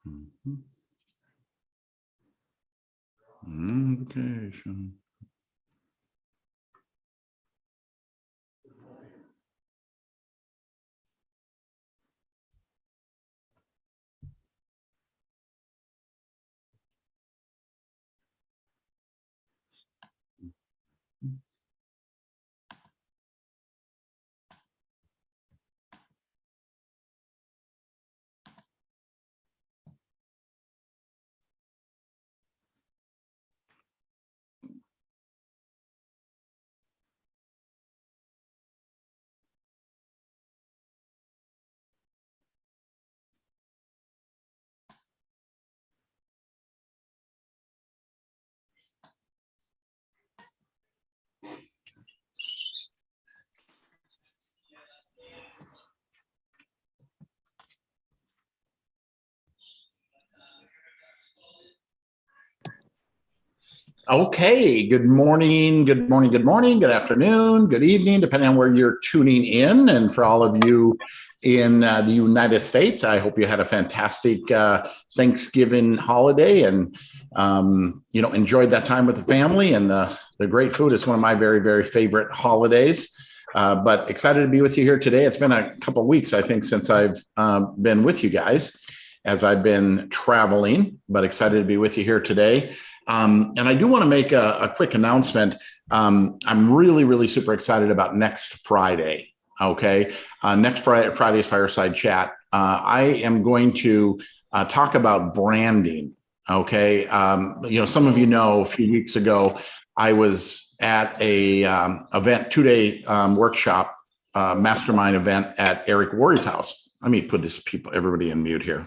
Mhm. Invitation. Okay, good morning, good morning, good morning, good afternoon, good evening, depending on where you're tuning in. And for all of you in the United States, I hope you had a fantastic Thanksgiving holiday and, enjoyed that time with the family and the great food. Is one of my very, very favorite holidays. But excited to be with you here today. It's been a couple of weeks, I think, since I've been with you guys as I've been traveling, but excited to be with you here today. And I do want to make a quick announcement. I'm really, really super excited about next Friday. Okay. Next Friday's Fireside Chat. I am going to talk about branding. Okay. Some of you know a few weeks ago, I was at a event, 2-day workshop, mastermind event at Eric Worre's house. Let me put everybody in mute here.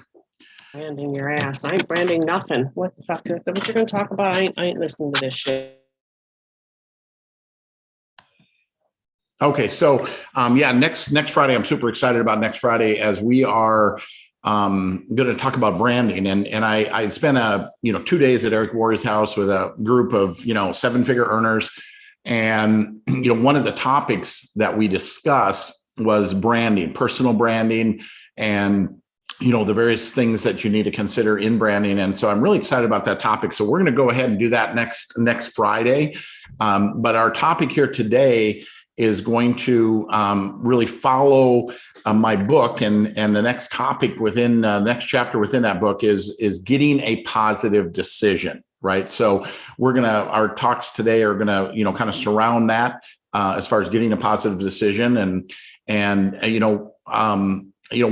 Branding your ass. I ain't branding nothing. What the fuck? What you're going to talk about? I ain't listening to this shit. Okay, so next Friday, I'm super excited about next Friday as we are going to talk about branding. And I spent 2 days at Eric Worre's house with a group of 7-figure earners, and one of the topics that we discussed was branding, personal branding, and the various things that you need to consider in branding. And so I'm really excited about that topic. So we're going to go ahead and do that next Friday. But our topic here today is going to really follow my book. And the next topic within the next chapter within that book is getting a positive decision, right? So our talks today are going to, kind of surround that as far as getting a positive decision. And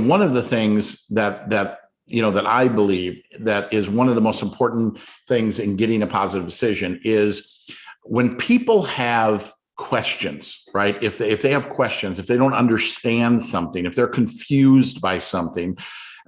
one of the things that I believe that is one of the most important things in getting a positive decision is when people have questions, right? If they have questions, if they don't understand something, if they're confused by something,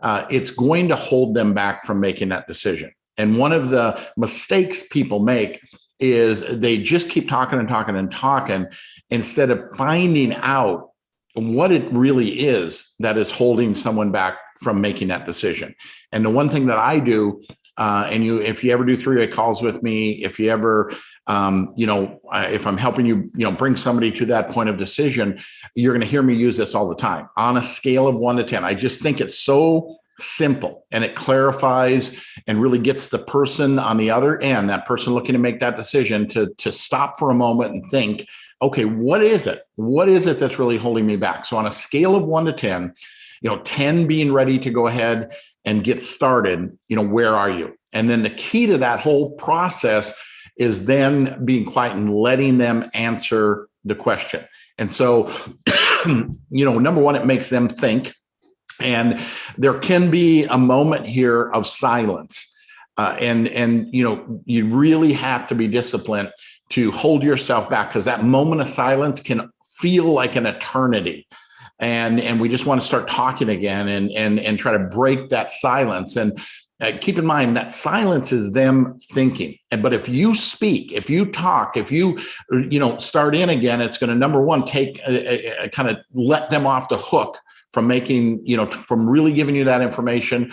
it's going to hold them back from making that decision. And one of the mistakes people make is they just keep talking and talking and talking instead of finding out what it really is that is holding someone back from making that decision. And the one thing that I do, if you ever do 3-way calls with me, if you ever, if I'm helping you, bring somebody to that point of decision, you're going to hear me use this all the time on a scale of 1 to 10. I just think it's so simple and it clarifies and really gets the person on the other end, that person looking to make that decision, to stop for a moment and think, okay, what is it? What is it that's really holding me back? So on a scale of 1 to 10, 10 being ready to go ahead and get started, where are you? And then the key to that whole process is then being quiet and letting them answer the question. And so, number one, it makes them think. And there can be a moment here of silence. And you really have to be disciplined to hold yourself back, because that moment of silence can feel like an eternity. And we just want to start talking again and try to break that silence. And keep in mind that silence is them thinking. But if you speak, if you talk, if you start in again, it's going to, number one, take kind of let them off the hook from making, from really giving you that information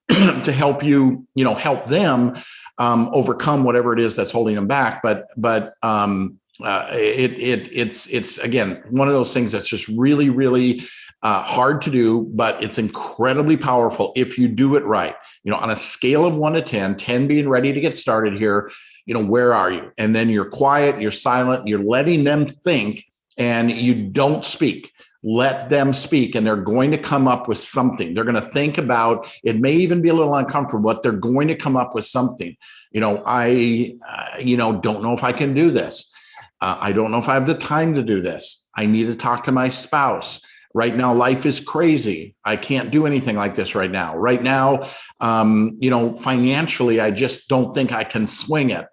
to help you, help them overcome whatever it is that's holding them back. But it's again, one of those things that's just really, really hard to do, but it's incredibly powerful if you do it right. On a scale of 1 to 10, 10 being ready to get started here, where are you? And then you're quiet, you're silent, you're letting them think, and you don't speak. Let them speak, and they're going to come up with something. They're going to think about it. May even be a little uncomfortable, but they're going to come up with something. I don't know if I can do this. I don't know if I have the time to do this. I need to talk to my spouse. Right now, life is crazy. I can't do anything like this right now. Right now, financially, I just don't think I can swing it.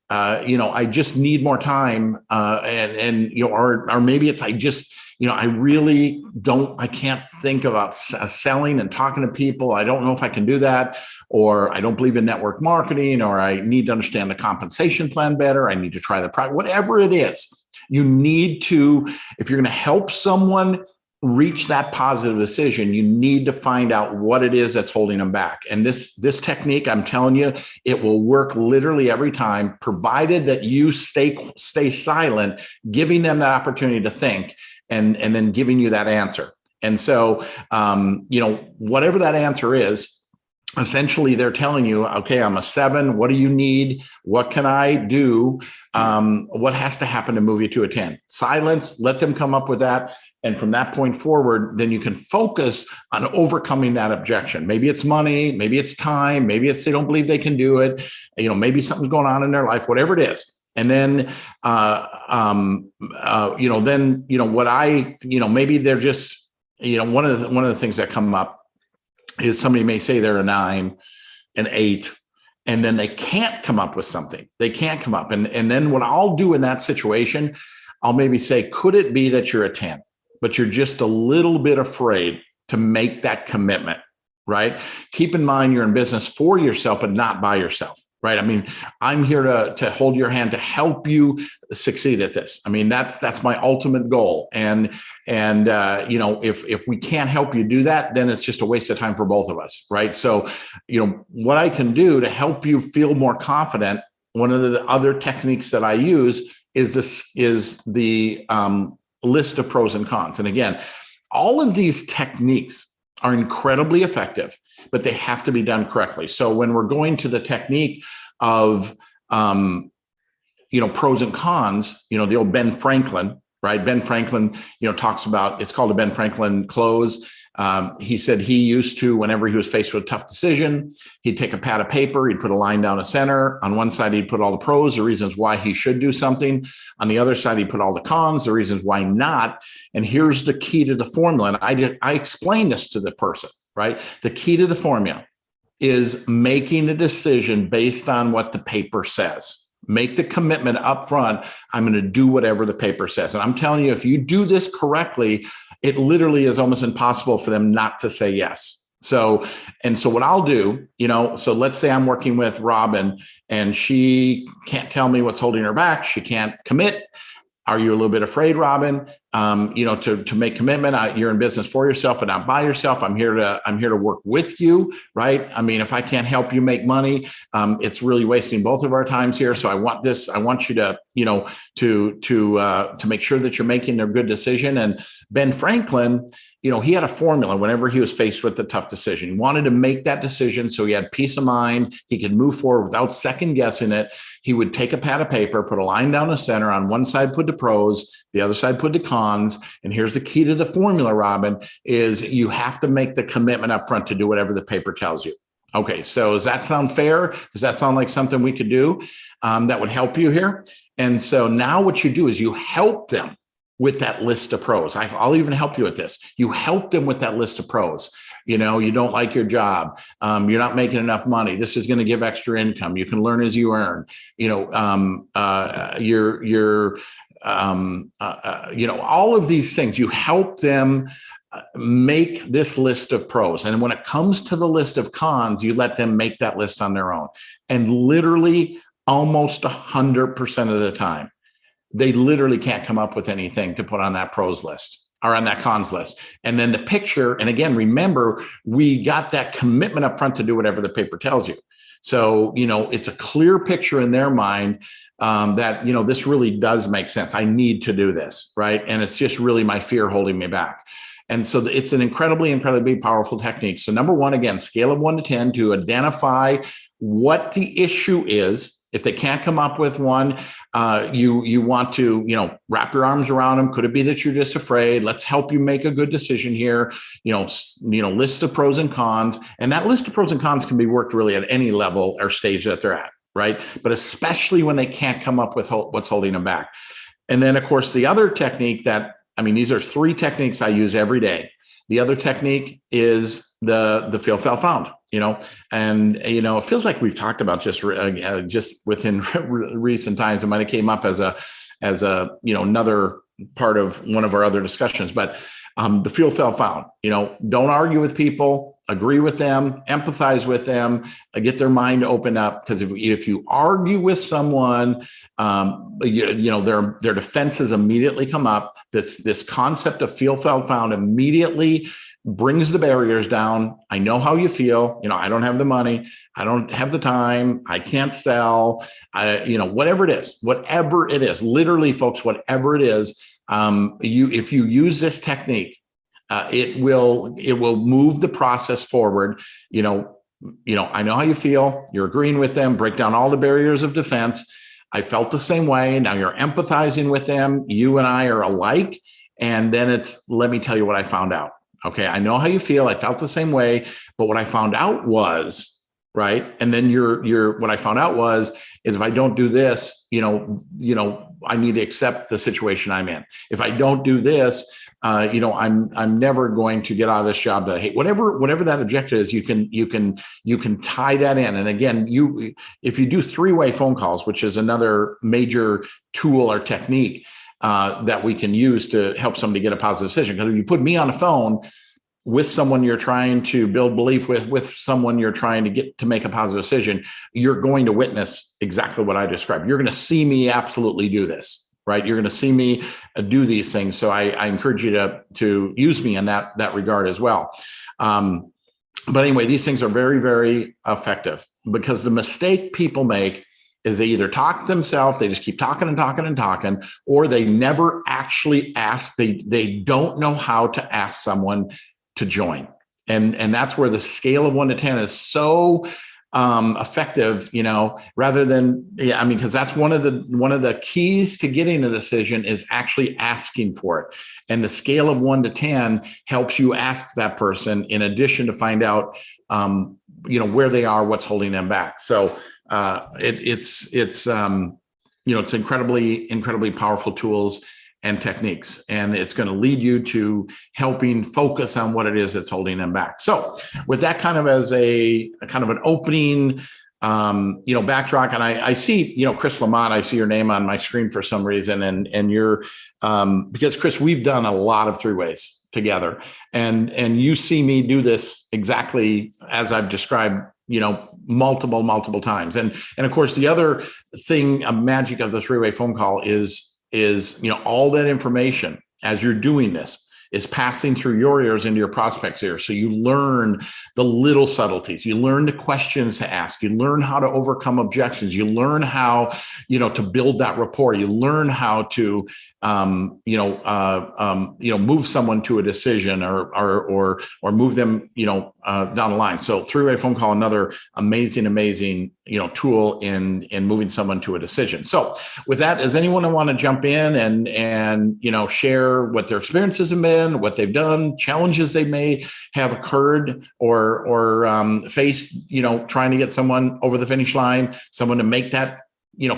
I just need more time. Or maybe it's, I really don't, I can't think about selling and talking to people. I don't know if I can do that, or I don't believe in network marketing, or I need to understand the compensation plan better. I need to try the product, whatever it is. You need to, if you're going to help someone reach that positive decision, you need to find out what it is that's holding them back. And this technique, I'm telling you, it will work literally every time, provided that you stay silent, giving them that opportunity to think, and then giving you that answer. And so, whatever that answer is, essentially they're telling you, okay, I'm a 7. What do you need? What can I do? What has to happen to move you to a 10? Silence, let them come up with that. And from that point forward, then you can focus on overcoming that objection. Maybe it's money, maybe it's time, maybe it's they don't believe they can do it. Maybe something's going on in their life, whatever it is. And then, maybe they're just, one of the things that come up is somebody may say they're a 9, an 8, and then they can't come up with something. They can't come up. And then what I'll do in that situation, I'll maybe say, could it be that you're a 10, but you're just a little bit afraid to make that commitment, right? Keep in mind, you're in business for yourself, but not by yourself. Right. I mean, I'm here to hold your hand to help you succeed at this. I mean, that's my ultimate goal. And if we can't help you do that, then it's just a waste of time for both of us. Right. So, what I can do to help you feel more confident, one of the other techniques that I use is the list of pros and cons. And again, all of these techniques are incredibly effective, but they have to be done correctly. So when we're going to the technique of, pros and cons, the old Ben Franklin, right? Ben Franklin, talks about, it's called a Ben Franklin close. He said he used to, whenever he was faced with a tough decision, he'd take a pad of paper, he'd put a line down the center. On one side, he'd put all the pros, the reasons why he should do something. On the other side, he'd put all the cons, the reasons why not. And here's the key to the formula. And I explained this to the person, right? The key to the formula is making a decision based on what the paper says. Make the commitment up front. I'm going to do whatever the paper says. And I'm telling you, if you do this correctly, it literally is almost impossible for them not to say yes. So what I'll do, so let's say I'm working with Robin and she can't tell me what's holding her back. She can't commit. Are you a little bit afraid, Robin? To make commitment? You're in business for yourself, but not by yourself. I'm here to work with you, right? I mean, if I can't help you make money, it's really wasting both of our times here. So I want you to make sure that you're making a good decision. And Ben Franklin, he had a formula whenever he was faced with a tough decision. He wanted to make that decision so he had peace of mind. He could move forward without second guessing it. He would take a pad of paper, put a line down the center. On one side, put the pros, the other side, put the cons. And here's the key to the formula, Robin, is you have to make the commitment up front to do whatever the paper tells you. Okay, so does that sound fair? Does that sound like something we could do that would help you here? And so now what you do is you help them with that list of pros. I'll even help you with this. You help them with that list of pros. You don't like your job. You're not making enough money. This is going to give extra income. You can learn as you earn. All of these things. You help them make this list of pros. And when it comes to the list of cons, you let them make that list on their own. And literally almost 100% of the time, they literally can't come up with anything to put on that pros list or on that cons list. And then the picture, and again, remember, we got that commitment up front to do whatever the paper tells you. So, it's a clear picture in their mind that, this really does make sense. I need to do this, right? And it's just really my fear holding me back. And so it's an incredibly powerful technique. So number one, again, scale of 1 to 10 to identify what the issue is. If they can't come up with one, you want to, wrap your arms around them. Could it be that you're just afraid? Let's help you make a good decision here. List of pros and cons. And that list of pros and cons can be worked really at any level or stage that they're at, right? But especially when they can't come up with what's holding them back. And then, of course, the other technique these are 3 techniques I use every day. The other technique is the feel, felt, found, and, it feels like we've talked about just within recent times. It might've came up as another part of one of our other discussions, but the feel, felt, found, don't argue with people, agree with them, empathize with them, get their mind opened up. Because if you argue with someone, their defenses immediately come up. This concept of feel, felt, found immediately brings the barriers down. I know how you feel. I don't have the money. I don't have the time. I can't sell. Whatever it is, literally, folks, whatever it is, if you use this technique, it will move the process forward. I know how you feel. You're agreeing with them. Break down all the barriers of defense. I felt the same way. Now you're empathizing with them. You and I are alike. And then let me tell you what I found out. Okay. I know how you feel. I felt the same way, but what I found out was, right. And then what I found out is if I don't do this, I need to accept the situation I'm in. If I don't do this, I'm never going to get out of this job that I hate. Whatever that objective is, you can tie that in. And again, if you do 3-way phone calls, which is another major tool or technique that we can use to help somebody get a positive decision. Because if you put me on the phone with someone you're trying to build belief with someone you're trying to get to make a positive decision, you're going to witness exactly what I described. You're going to see me absolutely do this. Right. You're going to see me do these things. So I encourage you to use me in that regard as well. But anyway, these things are very, very effective because the mistake people make is they either talk themselves, they just keep talking and talking and talking, or they never actually ask. They don't know how to ask someone to join. And that's where the scale of 1 to 10 is so effective, rather than, because that's one of the keys to getting a decision is actually asking for it. And the scale of 1 to 10 helps you ask that person in addition to find out, where they are, what's holding them back. So it's incredibly powerful tools and techniques, and it's going to lead you to helping focus on what it is that's holding them back. So with that kind of as a kind of an opening, backdrop, and I see, Chris Lamont, I see your name on my screen for some reason, and you're, because Chris, we've done a lot of 3-ways together, and you see me do this exactly as I've described, multiple times. And of course, the other thing, a magic of the 3-way phone call is all that information as you're doing this is passing through your ears into your prospect's ears. So you learn the little subtleties, you learn the questions to ask, you learn how to overcome objections, you learn how, to build that rapport, you learn how to, move someone to a decision or move them, down the line. So 3-way phone call, another amazing, tool in moving someone to a decision. So with that, does anyone want to jump in and share what their experiences have been, what they've done, challenges they may have occurred or faced, trying to get someone over the finish line, someone to make that,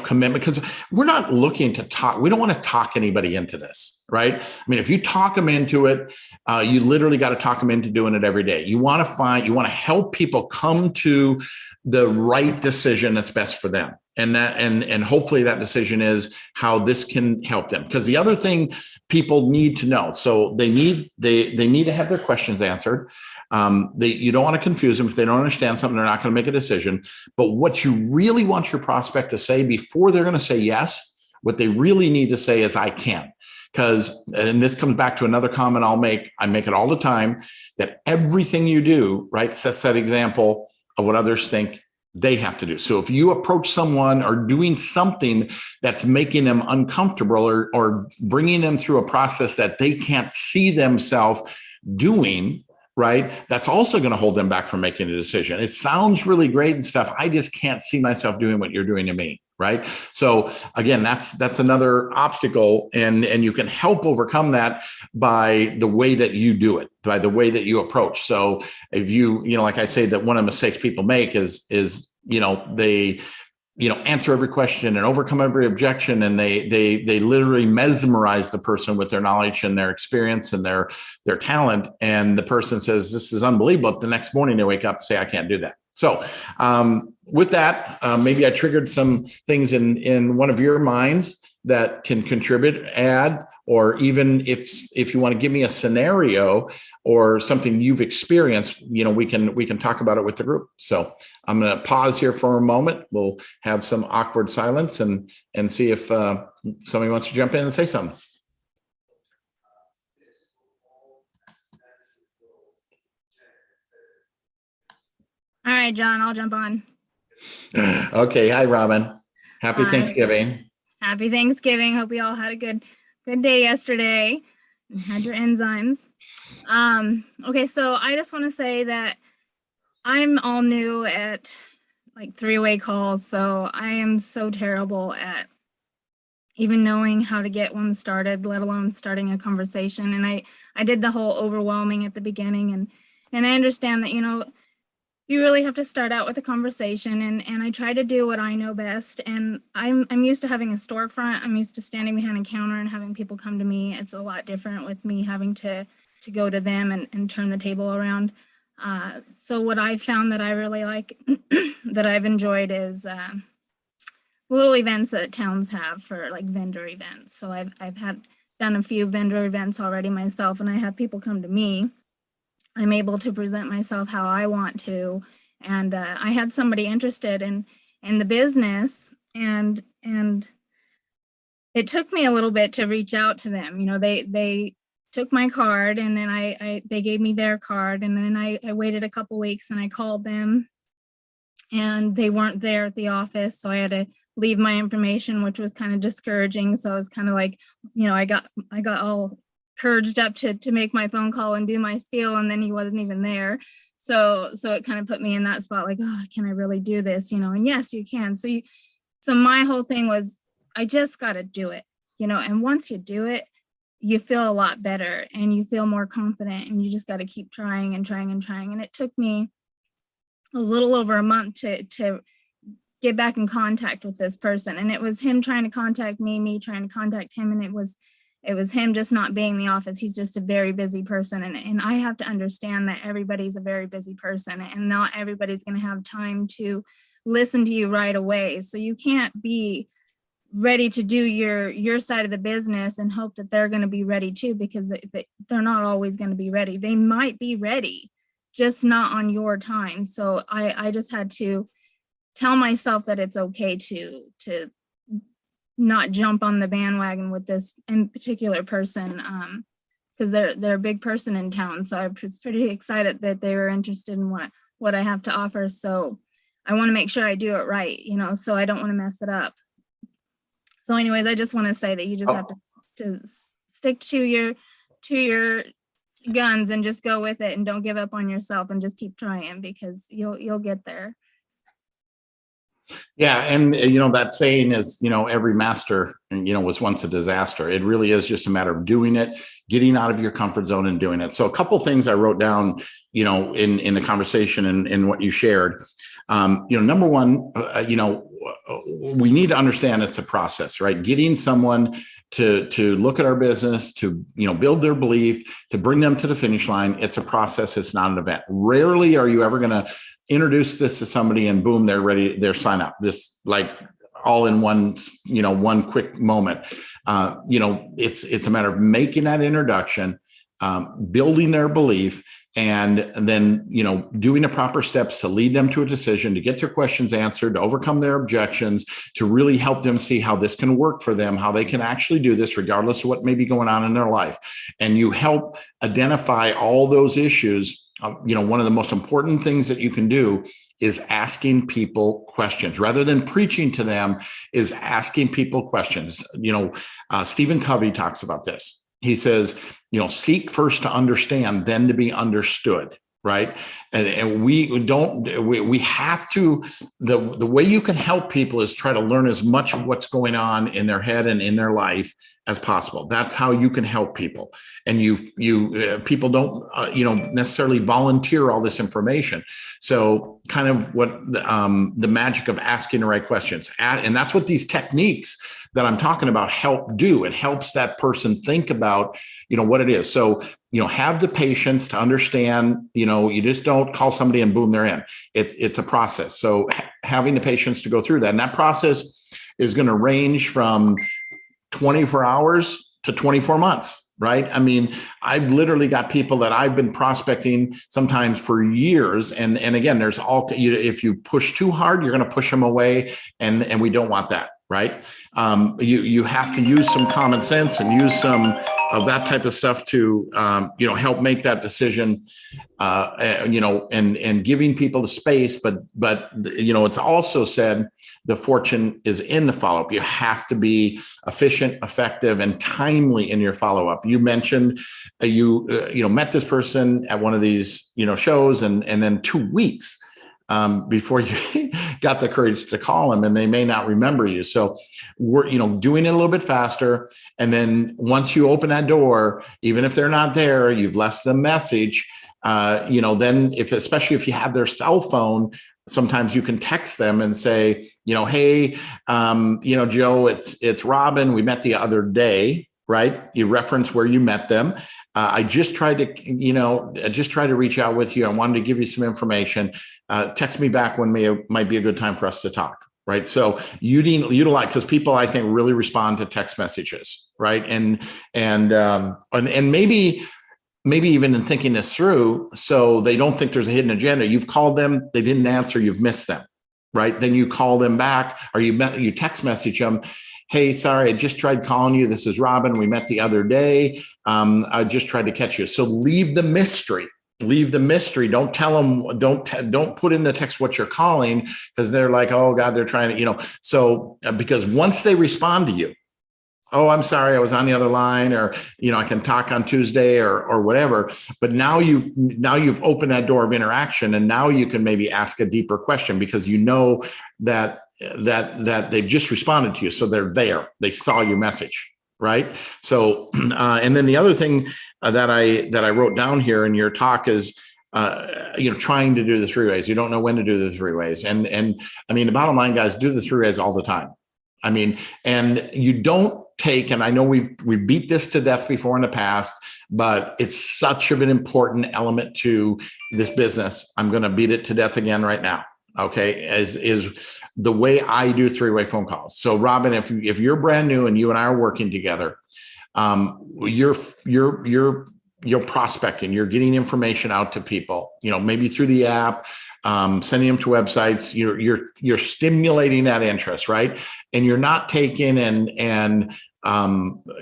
commitment? Because we're not looking to talk. We don't want to talk anybody into this, right? I mean, if you talk them into it, you literally got to talk them into doing it every day. You want to help people come to the right decision that's best for them. And hopefully that decision is how this can help them. Because the other thing people need to know, so they need to have their questions answered. You don't want to confuse them. If they don't understand something, they're not going to make a decision. But what you really want your prospect to say before they're going to say yes, what they really need to say is, I can. And this comes back to another comment I make it all the time, that everything you do, right, sets that example of what others think they have to do. So if you approach someone or doing something that's making them uncomfortable or bringing them through a process that they can't see themselves doing, right, that's also going to hold them back from making a decision. It sounds really great and stuff. I just can't see myself doing what you're doing to me. Right. So again, that's another obstacle, and you can help overcome that by the way that you do it, by the way that you approach. So if like I say, that one of the mistakes people make is they answer every question and overcome every objection, and they literally mesmerize the person with their knowledge and their experience and their talent. And the person says, "This is unbelievable." The next morning they wake up and say, "I can't do that." So with that, maybe I triggered some things in one of your minds that can contribute, add, or even if you want to give me a scenario or something you've experienced, we can talk about it with the group. So I'm going to pause here for a moment. We'll have some awkward silence and see if somebody wants to jump in and say something. All right, John, I'll jump on. Okay. Hi, Robin. Happy Thanksgiving. Happy Thanksgiving. Hope you all had a good day yesterday and had your enzymes. Okay, so I just want to say that I'm all new at like three-way calls, so I am so terrible at even knowing how to get one started, let alone starting a conversation. And I did the whole overwhelming at the beginning, and I understand that, you really have to start out with a conversation, and I try to do what I know best. And I'm used to having a storefront. I'm used to standing behind a counter and having people come to me. It's a lot different with me having to go to them and turn the table around. So what I found that I really like, that I've enjoyed, is little events that towns have for like vendor events. So I've done a few vendor events already myself, and I have people come to me. I'm able to present myself how I want to. And I had somebody interested in the business, and it took me a little bit to reach out to them. They took my card, and then they gave me their card, and then I waited a couple weeks and I called them, and they weren't there at the office. So I had to leave my information, which was kind of discouraging. So I was kind of like, I got all couraged up to make my phone call and do my spiel, and then he wasn't even there. So it kind of put me in that spot, like, oh, can I really do this? And yes, you can. So my whole thing was, I just got to do it, and once you do it, you feel a lot better and you feel more confident, and you just got to keep trying and trying and trying. And it took me a little over a month to get back in contact with this person. And it was him trying to contact me trying to contact him. And it was him just not being in the office. He's just a very busy person. And I have to understand that everybody's a very busy person, and not everybody's going to have time to listen to you right away. So you can't be ready to do your side of the business and hope that they're going to be ready too, because they're not always going to be ready. They might be ready, just not on your time. So I just had to tell myself that it's okay to not jump on the bandwagon with this in particular person, because they're a big person in town. So I was pretty excited that they were interested in what I have to offer. So I want to make sure I do it right, so I don't want to mess it up. So anyways, I just want to say that you just have to stick to your guns and just go with it, and don't give up on yourself, and just keep trying, because you'll get there. Yeah. And, that saying is, every master, was once a disaster. It really is just a matter of doing it, getting out of your comfort zone and doing it. So a couple of things I wrote down, in the conversation and in what you shared. Number one, we need to understand it's a process, right? Getting someone to look at our business, to, build their belief, to bring them to the finish line. It's a process. It's not an event. Rarely are you ever going to introduce this to somebody and boom, they're ready. They're sign up. This like all in one, one quick moment. It's a matter of making that introduction, building their belief, and then, doing the proper steps to lead them to a decision, to get their questions answered, to overcome their objections, to really help them see how this can work for them, how they can actually do this regardless of what may be going on in their life. And you help identify all those issues. One of the most important things that you can do is asking people questions rather than preaching to them, is asking people questions. Stephen Covey talks about this. he says, seek first to understand, then to be understood. Right. And we have to, the way you can help people is try to learn as much of what's going on in their head and in their life as possible. That's how you can help people. And people don't, necessarily volunteer all this information. So kind of what the magic of asking the right questions. And that's what these techniques that I'm talking about help do. It helps that person think about, what it is. So, have the patience to understand, you just don't call somebody and boom, they're in. It's a process. So having the patience to go through that. And that process is going to range from 24 hours to 24 months, right? I mean, I've literally got people that I've been prospecting sometimes for years. And again, there's if you push too hard, you're going to push them away. And we don't want that. Right. You have to use some common sense and use some of that type of stuff to, help make that decision, and giving people the space. But it's also said the fortune is in the follow-up. You have to be efficient, effective, and timely in your follow-up. You mentioned you met this person at one of these, shows and then 2 weeks before you got the courage to call them, and they may not remember you. So we're, doing it a little bit faster. And then once you open that door, even if they're not there, you've left them a message, then especially if you have their cell phone, sometimes you can text them and say, hey, Joe, it's Robin. We met the other day, right? You reference where you met them. I just tried to reach out with you. I wanted to give you some information. Text me back when might be a good time for us to talk. Right. So you need to utilize, because people, I think, really respond to text messages. Right. And maybe even in thinking this through, so they don't think there's a hidden agenda. You've called them, they didn't answer, you've missed them. Right. Then you call them back, or you text message them. Hey, sorry, I just tried calling you. This is Robin. We met the other day. I just tried to catch you. So leave the mystery. Don't tell them, don't put in the text what you're calling, because they're like, oh God, they're trying to, so because once they respond to you, oh, I'm sorry, I was on the other line, or, I can talk on Tuesday or whatever. But now you've opened that door of interaction, and now you can maybe ask a deeper question, because that they've just responded to you. So they're there. They saw your message. Right. So, and then the other thing that I wrote down here in your talk is, trying to do the 3 ways. You don't know when to do the 3 ways. And I mean, the bottom line, guys, do the 3 ways all the time. I mean, and you don't take, and I know we beat this to death before in the past, but it's such of an important element to this business. I'm going to beat it to death again right now. Okay. Is the way I do 3-way phone calls. So Robin, if you're brand new and you and I are working together, you're prospecting, you're getting information out to people, maybe through the app, sending them to websites, you're stimulating that interest, right? And you're not taking and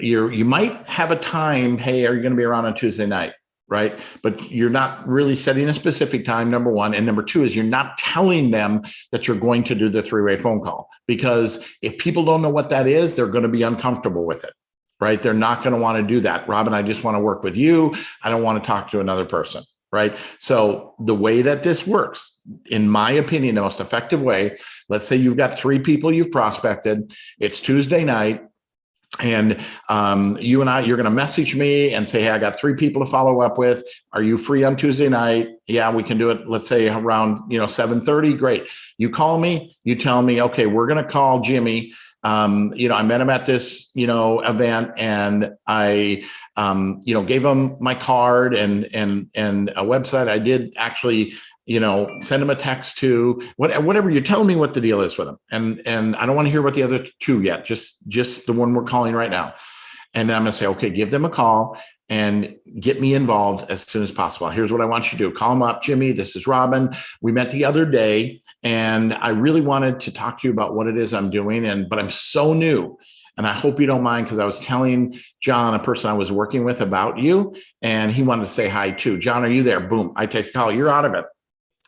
you might have a time, hey, are you going to be around on Tuesday night? Right. But you're not really setting a specific time, number one. And number two is you're not telling them that you're going to do the 3-way phone call, because if people don't know what that is, they're going to be uncomfortable with it. Right. They're not going to want to do that. Robin, I just want to work with you. I don't want to talk to another person. Right. So the way that this works, in my opinion, the most effective way, let's say you've got 3 people you've prospected. It's Tuesday night. And you're going to message me and say, hey, I got 3 people to follow up with. Are you free on Tuesday night? Yeah, we can do it. Let's say around 7:30. Great. You call me. You tell me, okay, we're going to call Jimmy. I met him at this event, and I gave him my card and a website. I did actually send him a text to whatever. You tell me what the deal is with him. And I don't want to hear about the other 2 yet, just the one we're calling right now. And then I'm going to say, okay, give them a call and get me involved as soon as possible. Here's what I want you to do. Call them up. Jimmy, this is Robin. We met the other day, and I really wanted to talk to you about what it is I'm doing. But I'm so new. And I hope you don't mind, because I was telling John, a person I was working with, about you, and he wanted to say hi too. John, are you there? Boom. I take a call. You're out of it.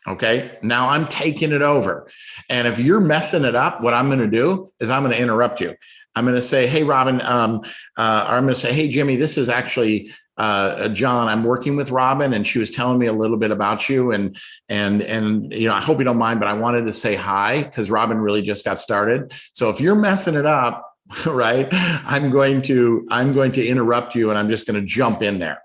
Okay. Now I'm taking it over. And if you're messing it up, what I'm going to do is I'm going to interrupt you. I'm going to say, hey, Robin, or I'm going to say, hey, Jimmy, this is actually John. I'm working with Robin, and she was telling me a little bit about you. And I hope you don't mind, but I wanted to say hi because Robin really just got started. So if you're messing it up, right, I'm going to interrupt you, and I'm just going to jump in there.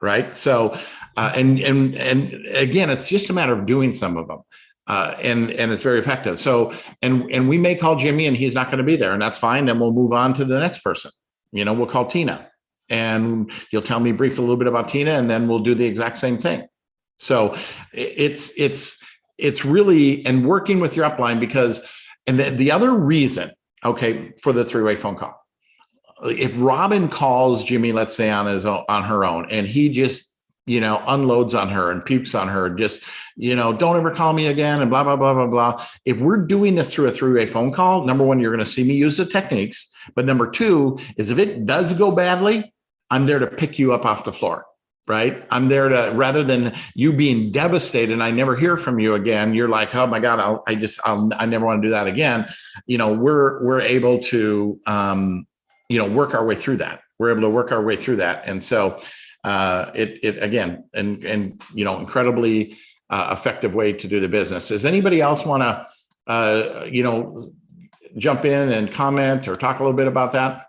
Right. So, and again, it's just a matter of doing some of them. And it's very effective. So, and we may call Jimmy and he's not going to be there, and that's fine. Then we'll move on to the next person. We'll call Tina, and you'll tell me briefly a little bit about Tina, and then we'll do the exact same thing. So it's really, and working with your upline, because, and the other reason, okay, for the three-way phone call, if Robin calls Jimmy, let's say on her own, and he just, unloads on her and pukes on her, just, don't ever call me again and blah, blah, blah, blah, blah. If we're doing this through a three-way phone call, number one, you're going to see me use the techniques. But number two is, if it does go badly, I'm there to pick you up off the floor, right? I'm there to, rather than you being devastated and I never hear from you again, you're like, oh my God, I never want to do that again. We're able to, work our way through that. We're able to work our way through that. And so it again, and incredibly effective way to do the business. Does anybody else want to, jump in and comment or talk a little bit about that?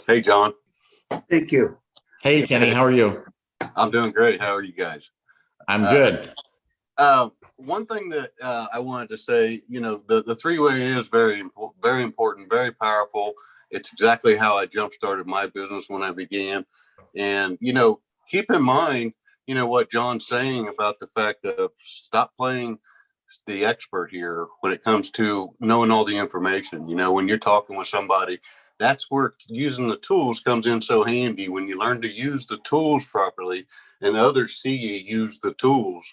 Hey, John. Thank you. Hey, Kenny, how are you? I'm doing great. How are you guys? I'm good. One thing that I wanted to say, the three-way is very important, very powerful. It's exactly how I jump-started my business when I began. And, keep in mind, what John's saying about the fact of stop playing the expert here when it comes to knowing all the information. When you're talking with somebody, that's where using the tools comes in so handy. When you learn to use the tools properly and others see you use the tools,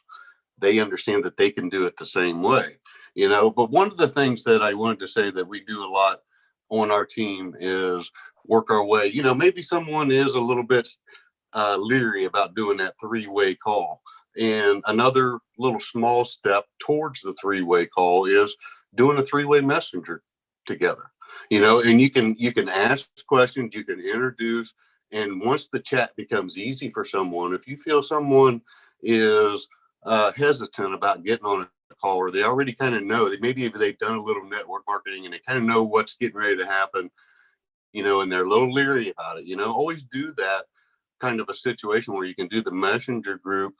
they understand that they can do it the same way, But one of the things that I wanted to say that we do a lot on our team is work our way. Maybe someone is a little bit leery about doing that three-way call. And another little small step towards the three-way call is doing a three-way messenger together, and you can ask questions, you can introduce. And once the chat becomes easy for someone, if you feel someone is hesitant about getting on a call, or they already kind of know that maybe they've done a little network marketing and they kind of know what's getting ready to happen, and they're a little leery about it, always do that kind of a situation where you can do the messenger group,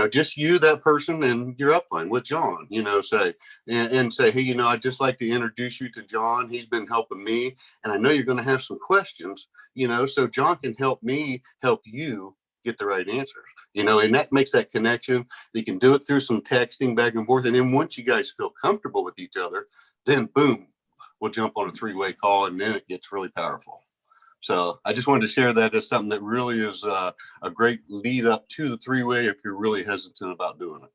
just you, that person, and your upline with John, say, and say, hey, I'd just like to introduce you to John. He's been helping me, and I know you're going to have some questions, so John can help me help you get the right answers, and that makes that connection. You can do it through some texting back and forth. And then once you guys feel comfortable with each other, then boom, we'll jump on a three-way call, and then it gets really powerful. So I just wanted to share that as something that really is a great lead up to the three-way if you're really hesitant about doing it.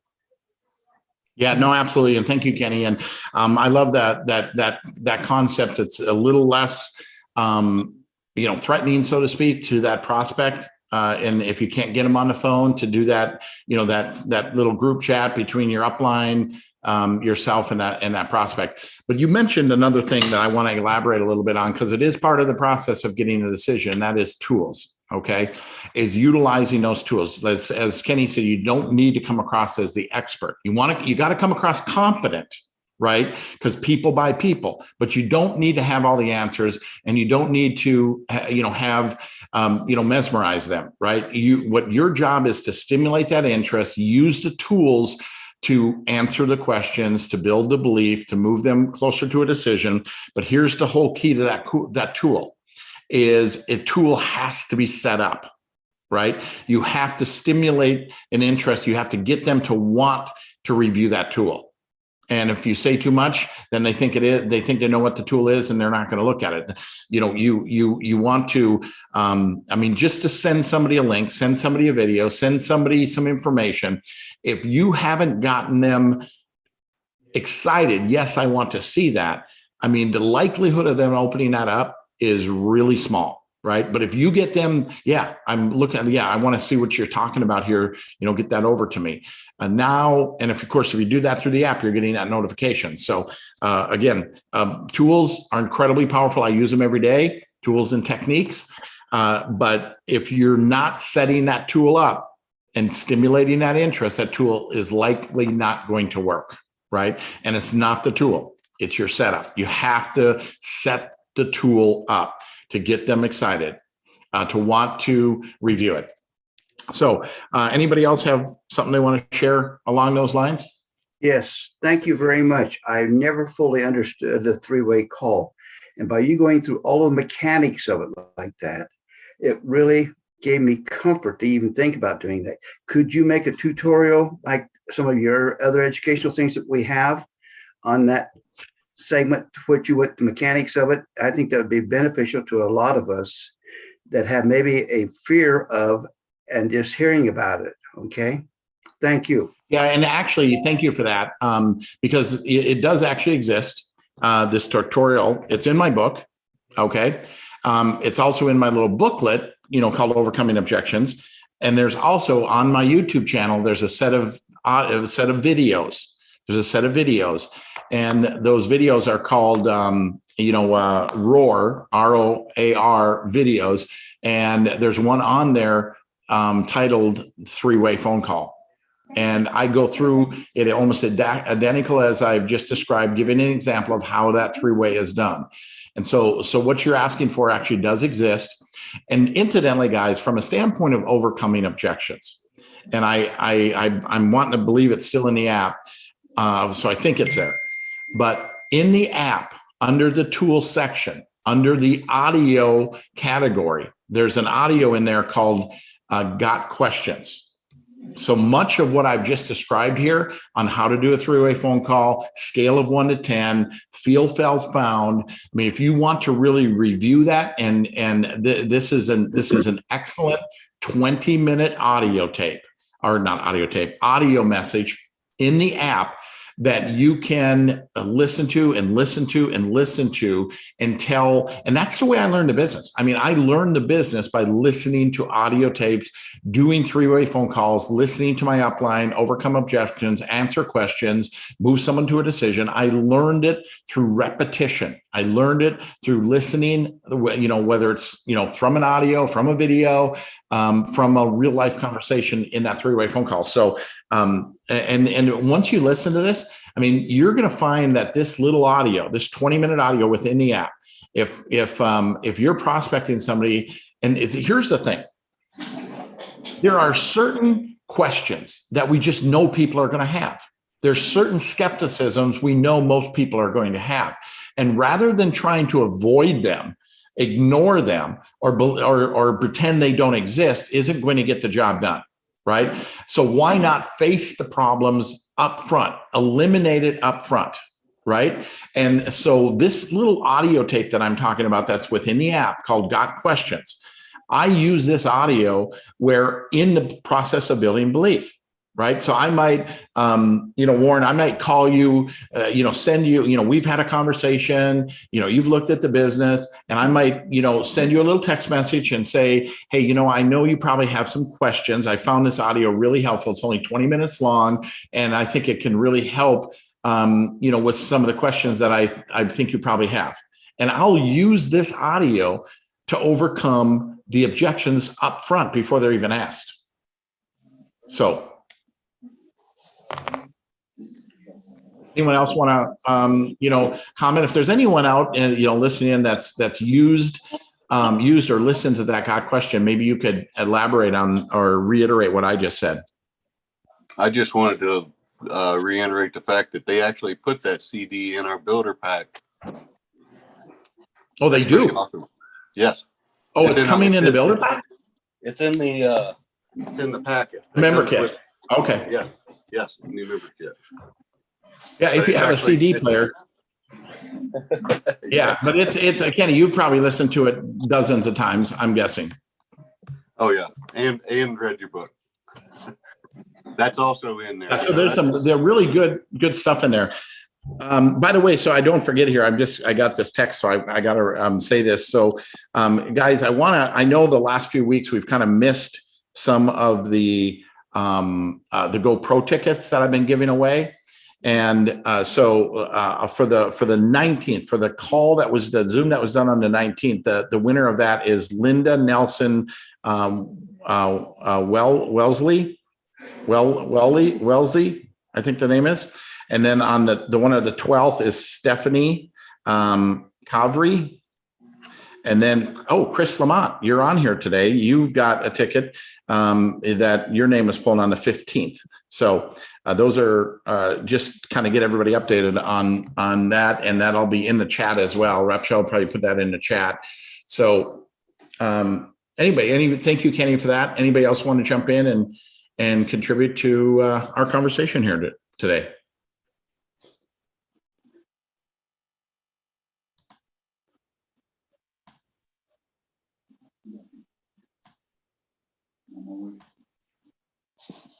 Yeah, no, absolutely. And thank you, Kenny. And I love that concept. It's a little less, threatening, so to speak, to that prospect. And if you can't get them on the phone, to do that, that little group chat between your upline, yourself and that prospect. But you mentioned another thing that I want to elaborate a little bit on, because it is part of the process of getting a decision. That is tools. Okay, is utilizing those tools. As Kenny said, you don't need to come across as the expert. You got to come across confident, right? Because people buy people, but you don't need to have all the answers, and you don't need to, mesmerize them, right? What your job is to stimulate that interest, use the tools to answer the questions, to build the belief, to move them closer to a decision. But here's the whole key to that tool. Is a tool has to be set up, right? You have to stimulate an interest. You have to get them to want to review that tool. And if you say too much, then they think they know what the tool is, and they're not going to look at it. You want to, just to send somebody a link, send somebody a video, send somebody some information. If you haven't gotten them excited, yes, I want to see that. I mean, the likelihood of them opening that up is really small, right? But if you get them, yeah, I'm looking, yeah, I want to see what you're talking about here, get that over to me. Now, and if, of course, if you do that through the app, you're getting that notification. So again, tools are incredibly powerful. I use them every day, tools and techniques. But if you're not setting that tool up and stimulating that interest, that tool is likely not going to work, right? And it's not the tool, it's your setup. You have to set the tool up to get them excited, to want to review it. So anybody else have something they want to share along those lines? Yes, thank you very much. I never fully understood the three-way call. And by you going through all the mechanics of it like that, it really gave me comfort to even think about doing that. Could you make a tutorial like some of your other educational things that we have on that segment, what the mechanics of it? I think that would be beneficial to a lot of us that have maybe a fear of and just hearing about it. Okay. Thank you. Yeah. And actually, thank you for that. Because it does actually exist. This tutorial, it's in my book. Okay. It's also in my little booklet, called Overcoming Objections. And there's also on my YouTube channel, there's a set of videos. There's a set of videos, and those videos are called, ROAR, ROAR videos. And there's one on there titled Three-Way Phone Call. And I go through it almost identical as I've just described, giving an example of how that three-way is done. And so what you're asking for actually does exist. And incidentally, guys, from a standpoint of overcoming objections, and I'm wanting to believe it's still in the app, so I think it's there. But in the app, under the tools section, under the audio category, there's an audio in there called Got Questions. So much of what I've just described here on how to do a three-way phone call, scale of 1 to 10, feel, felt, found. I mean, if you want to really review that, this is an excellent 20-minute audio tape, or not audio tape, audio message in the app that you can listen to and listen to and listen to until, and that's the way I learned the business. I mean, I learned the business by listening to audio tapes, doing three-way phone calls, listening to my upline, overcome objections, answer questions, move someone to a decision. I learned it through repetition. I learned it through listening, whether it's, from an audio, from a video, from a real life conversation in that three-way phone call. So, and once you listen to this, I mean, you're going to find that this little audio, this 20-minute audio within the app, if you're prospecting somebody, and here's the thing, there are certain questions that we just know people are going to have. There's certain skepticisms we know most people are going to have. And rather than trying to avoid them, ignore them, or pretend they don't exist, isn't going to get the job done, right? So why not face the problems up front, eliminate it up front, right? And so this little audio tape that I'm talking about that's within the app called Got Questions, I use this audio where in the process of building belief, right? So I might, Warren, I might call you, send you, we've had a conversation, you've looked at the business, and I might, send you a little text message and say, hey, I know you probably have some questions. I found this audio really helpful. It's only 20 minutes long, and I think it can really help, with some of the questions that I think you probably have. And I'll use this audio to overcome the objections up front before they're even asked. So, anyone else want to, comment? If there's anyone out, listening that's used or listened to that Got Question, maybe you could elaborate on or reiterate what I just said. I just wanted to reiterate the fact that they actually put that CD in our builder pack. Oh, they do? Awesome. Yes. Oh, it's coming in the builder pack? It's in the packet. Member kit. Okay. Yeah. Yes. New member kit. Yeah. If you have a CD player. Yeah. But it's Kenny, you've probably listened to it dozens of times, I'm guessing. Oh yeah. And read your book. That's also in there. Yeah, so there's really good stuff in there. By the way, so I don't forget here, I got this text, so I got to say this. So, guys, I know the last few weeks we've kind of missed some of the Go Pro tickets that I've been giving away. And so for the 19th, for the call that was the Zoom that was done on the 19th, the winner of that is Linda Nelson Wellesley, I think the name is. And then on the one of the 12th is Stephanie Kavri. And then, Chris Lamont, you're on here today. You've got a ticket that your name is pulled on the 15th. So those are just kind of get everybody updated on that. And that'll be in the chat as well. Repsha will probably put that in the chat. So thank you, Kenny, for that. Anybody else want to jump in and contribute to our conversation here today?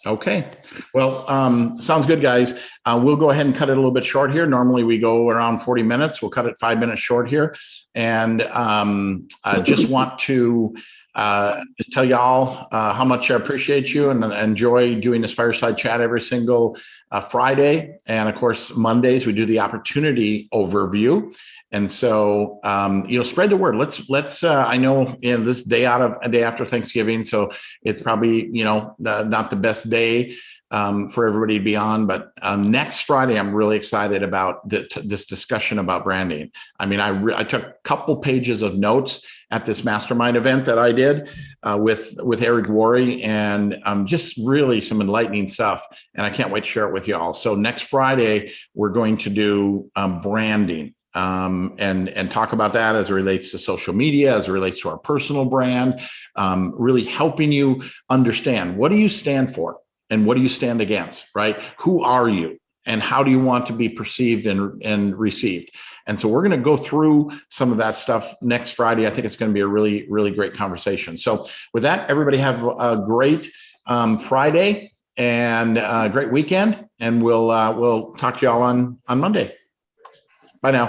Okay. Well, sounds good, guys. We'll go ahead and cut it a little bit short here. Normally we go around 40 minutes. We'll cut it 5 minutes short here. And I just want to just tell y'all how much I appreciate you and enjoy doing this fireside chat every single Friday. And of course, Mondays, we do the opportunity overview. And so, spread the word. Let's, I know, this day after Thanksgiving, so it's probably, not the best day for everybody to be on, but next Friday, I'm really excited about this discussion about branding. I mean, I took a couple pages of notes at this mastermind event that I did with Eric Worre, and just really some enlightening stuff. And I can't wait to share it with y'all. So next Friday, we're going to do branding. And talk about that as it relates to social media, as it relates to our personal brand, really helping you understand, what do you stand for and what do you stand against, right? Who are you and how do you want to be perceived and received? And so we're going to go through some of that stuff next Friday. I think it's going to be a really, really great conversation. So with that, everybody have a great Friday and a great weekend, and we'll talk to y'all on Monday. Bye now.